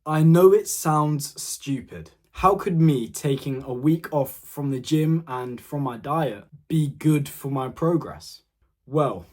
I know it sounds stupid. How could me taking a week off from the gym and from my diet be good for my progress? Well,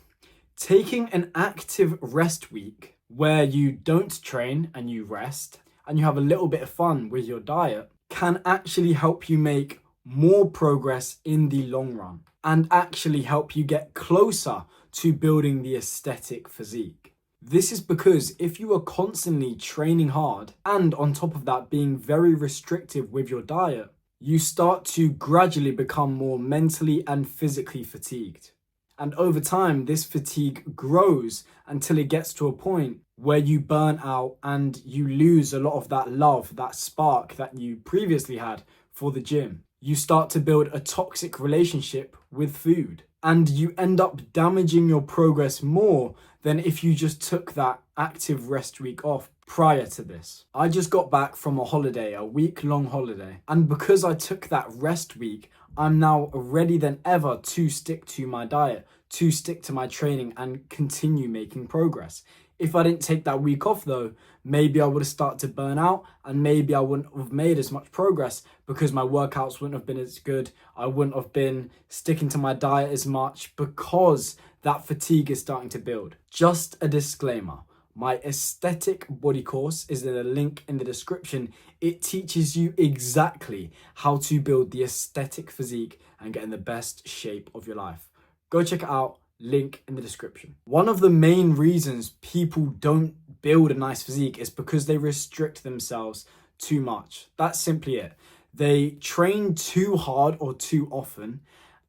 taking an active rest week where you don't train and you rest and you have a little bit of fun with your diet can actually help you make more progress in the long run and actually help you get closer to building the aesthetic physique. This is because if you are constantly training hard and on top of that being very restrictive with your diet, you start to gradually become more mentally and physically fatigued. And over time, this fatigue grows until it gets to a point where you burn out and you lose a lot of that love, that spark that you previously had for the gym. You start to build a toxic relationship with food, and you end up damaging your progress more than if you just took that active rest week off prior to this. I just got back from a holiday, a week-long holiday, and because I took that rest week, I'm now ready than ever to stick to my diet, to stick to my training and continue making progress. If I didn't take that week off though, maybe I would have started to burn out and maybe I wouldn't have made as much progress because my workouts wouldn't have been as good. I wouldn't have been sticking to my diet as much because that fatigue is starting to build. Just a disclaimer. My aesthetic body course is in a link in the description. It teaches you exactly how to build the aesthetic physique and get in the best shape of your life. Go check it out, link in the description. One of the main reasons people don't build a nice physique is because they restrict themselves too much. That's simply it. They train too hard or too often,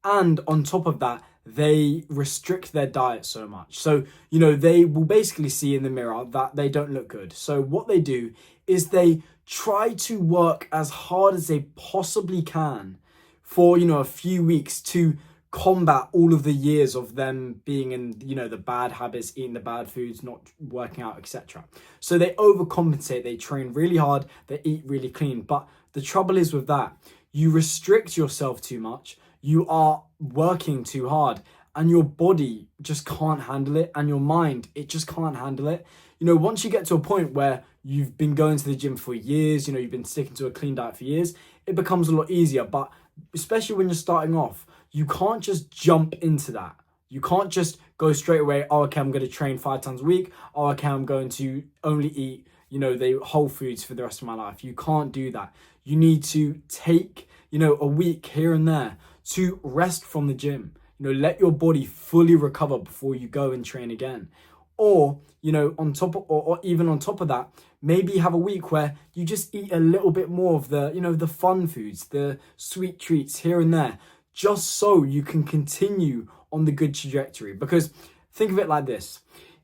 and on top of that, they restrict their diet so much. So, they will basically see in the mirror that they don't look good. So what they do is they try to work as hard as they possibly can for, a few weeks to combat all of the years of them being in, the bad habits, eating the bad foods, not working out, etc. So they overcompensate, they train really hard, they eat really clean. But the trouble is with that, you restrict yourself too much, you are working too hard, and your body just can't handle it, and your mind, it just can't handle it. Once you get to a point where you've been going to the gym for years, you've been sticking to a clean diet for years, it becomes a lot easier. But especially when you're starting off, you can't just jump into that. You can't just go straight away, oh, okay, I'm going to train 5 times a week. Oh, okay, I'm going to only eat, the whole foods for the rest of my life. You can't do that. You need to take, a week here and there to rest from the gym. Let your body fully recover before you go and train again. Or, on top of, or even on top of that, maybe have a week where you just eat a little bit more of the, the fun foods, the sweet treats here and there, just so you can continue on the good trajectory. Because think of it like this.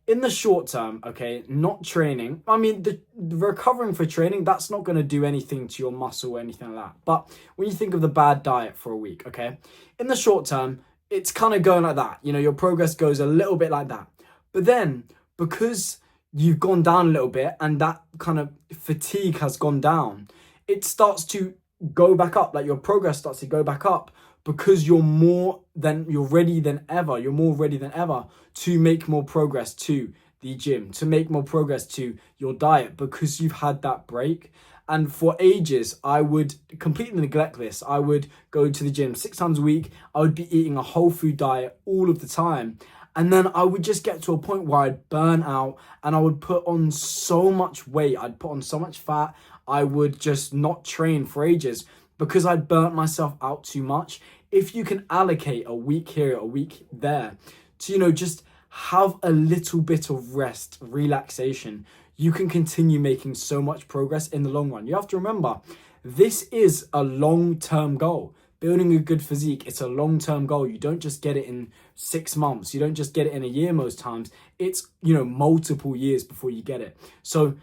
In the short term, okay, not training, the recovering for training, that's not going to do anything to your muscle or anything like that. But when you think of the bad diet for a week, okay, in the short term, it's kind of going like that. Your progress goes a little bit like that. But then, because you've gone down a little bit and that kind of fatigue has gone down, it starts to go back up, like your progress starts to go back up because you're ready than ever. You're more ready than ever to make more progress to the gym, to make more progress to your diet because you've had that break. And for ages, I would completely neglect this. I would go to the gym 6 times a week. I would be eating a whole food diet all of the time. And then I would just get to a point where I'd burn out and I would put on so much weight. I'd put on so much fat. I would just not train for ages because I'd burnt myself out too much. If you can allocate a week here, a week there to, just have a little bit of rest, relaxation, you can continue making so much progress in the long run. You have to remember, this is a long-term goal. Building a good physique, it's a long-term goal. You don't just get it in 6 months. You don't just get it in a year most times. It's, multiple years before you get it. So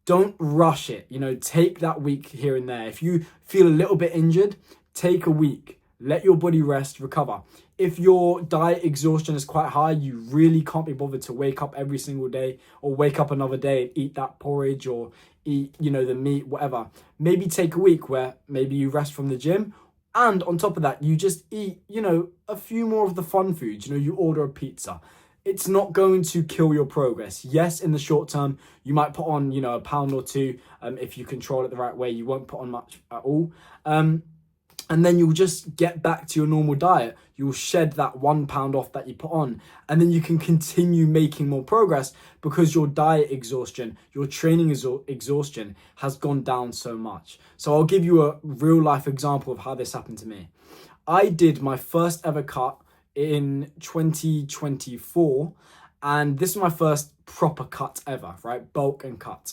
don't rush it. Take that week here and there. If you feel a little bit injured, take a week. Let your body rest, recover. If your diet exhaustion is quite high, you really can't be bothered to wake up every single day or wake up another day and eat that porridge or eat, the meat, whatever. Maybe take a week where maybe you rest from the gym. And on top of that, you just eat, a few more of the fun foods. You order a pizza. it's not going to kill your progress. Yes, in the short term, you might put on, a pound or two. If you control it the right way, you won't put on much at all. And then you'll just get back to your normal diet. You'll shed that 1 pound off that you put on, and then you can continue making more progress because your diet exhaustion, your training exhaustion has gone down so much. So I'll give you a real life example of how this happened to me. I did my first ever cut in 2024, and this is my first proper cut ever, right? Bulk and cut.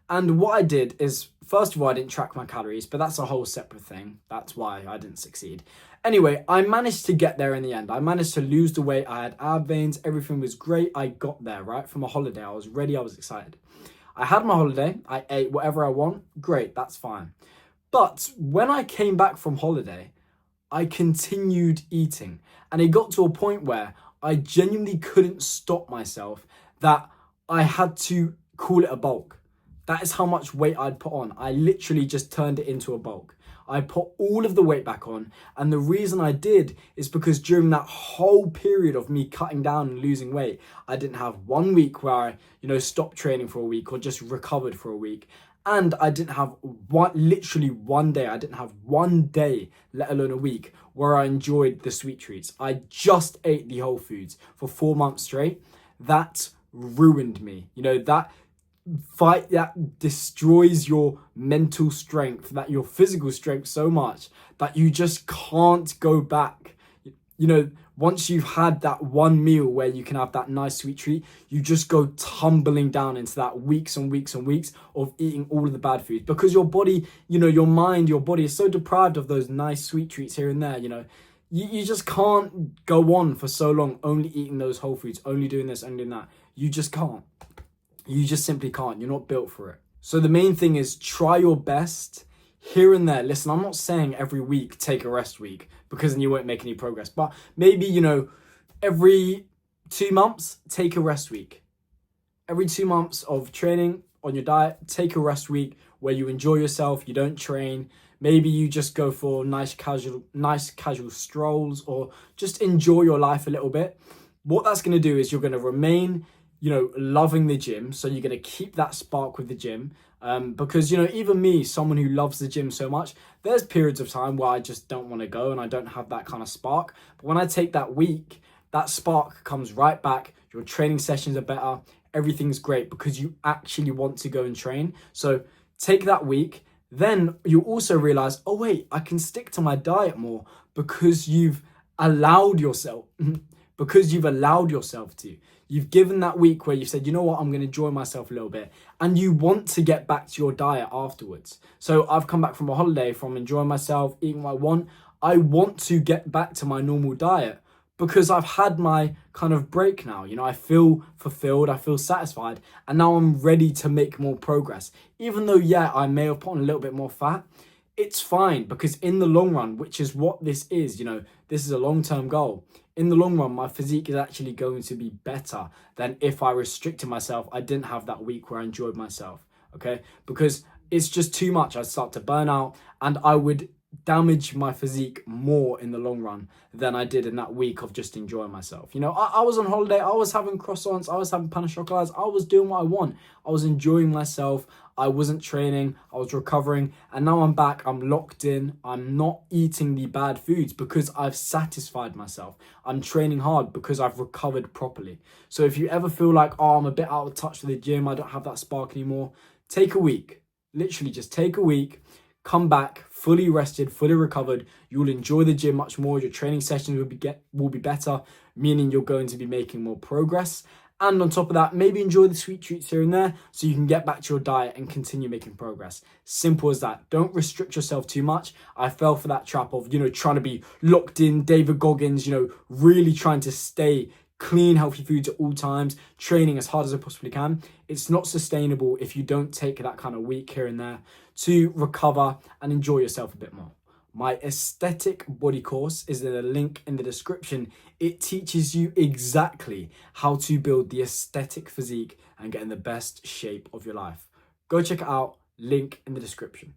And what I did is, first of all, I didn't track my calories, but that's a whole separate thing. That's why I didn't succeed. Anyway, I managed to get there in the end. I managed to lose the weight. I had ab veins. Everything was great. I got there, right? From a holiday. I was ready. I was excited. I had my holiday. I ate whatever I want. Great. That's fine. But when I came back from holiday, I continued eating. And it got to a point where I genuinely couldn't stop myself, that I had to call it a bulk. That is how much weight I'd put on. I literally just turned it into a bulk. I put all of the weight back on. And the reason I did is because during that whole period of me cutting down and losing weight, I didn't have 1 week where I, stopped training for a week or just recovered for a week. And I didn't have literally 1 day. I didn't have 1 day, let alone a week, where I enjoyed the sweet treats. I just ate the whole foods for 4 months straight. That ruined me. That destroys your mental strength, that your physical strength so much that you just can't go back. Once you've had that one meal where you can have that nice sweet treat, you just go tumbling down into that weeks and weeks and weeks of eating all of the bad foods, because your body, your mind, your body is so deprived of those nice sweet treats here and there. You just can't go on for so long only eating those whole foods, only doing this, only doing that. You just can't. You just simply can't. You're not built for it. So the main thing is try your best here and there. Listen, I'm not saying every week take a rest week, because then you won't make any progress. But maybe, every 2 months, take a rest week. Every 2 months of training on your diet, take a rest week where you enjoy yourself, you don't train. Maybe you just go for nice casual strolls, or just enjoy your life a little bit. What that's going to do is you're going to remain loving the gym. So you're going to keep that spark with the gym. Because, even me, someone who loves the gym so much, there's periods of time where I just don't want to go and I don't have that kind of spark. But when I take that week, that spark comes right back. Your training sessions are better. Everything's great because you actually want to go and train. So take that week. Then you also realize, oh wait, I can stick to my diet more because you've allowed yourself to. You've given that week where you've said, you know what, I'm going to enjoy myself a little bit. And you want to get back to your diet afterwards. So I've come back from a holiday, from enjoying myself, eating what I want. I want to get back to my normal diet because I've had my kind of break now. I feel fulfilled, I feel satisfied. And now I'm ready to make more progress. Even though, I may have put on a little bit more fat. It's fine, because in the long run, which is what this is, this is a long-term goal. In the long run, my physique is actually going to be better than if I restricted myself. I didn't have that week where I enjoyed myself, okay? Because it's just too much. I'd start to burn out and I would damage my physique more in the long run than I did in that week of just enjoying myself. I was on holiday, I was having croissants, I was having pain au chocolat, I was doing what I want. I was enjoying myself, I wasn't training, I was recovering, and now I'm back, I'm locked in, I'm not eating the bad foods because I've satisfied myself. I'm training hard because I've recovered properly. So if you ever feel like, I'm a bit out of touch with the gym, I don't have that spark anymore, take a week. Literally just take a week, come back fully rested, fully recovered. You'll enjoy the gym much more. Your training sessions will be better, meaning you're going to be making more progress. And on top of that, maybe enjoy the sweet treats here and there so you can get back to your diet and continue making progress. Simple as that. Don't restrict yourself too much. I fell for that trap of, trying to be locked in, David Goggins, really trying to stay clean, healthy foods at all times, training as hard as I possibly can. It's not sustainable if you don't take that kind of week here and there to recover and enjoy yourself a bit more. My aesthetic body course is in a link in the description. It teaches you exactly how to build the aesthetic physique and get in the best shape of your life. Go check it out, link in the description.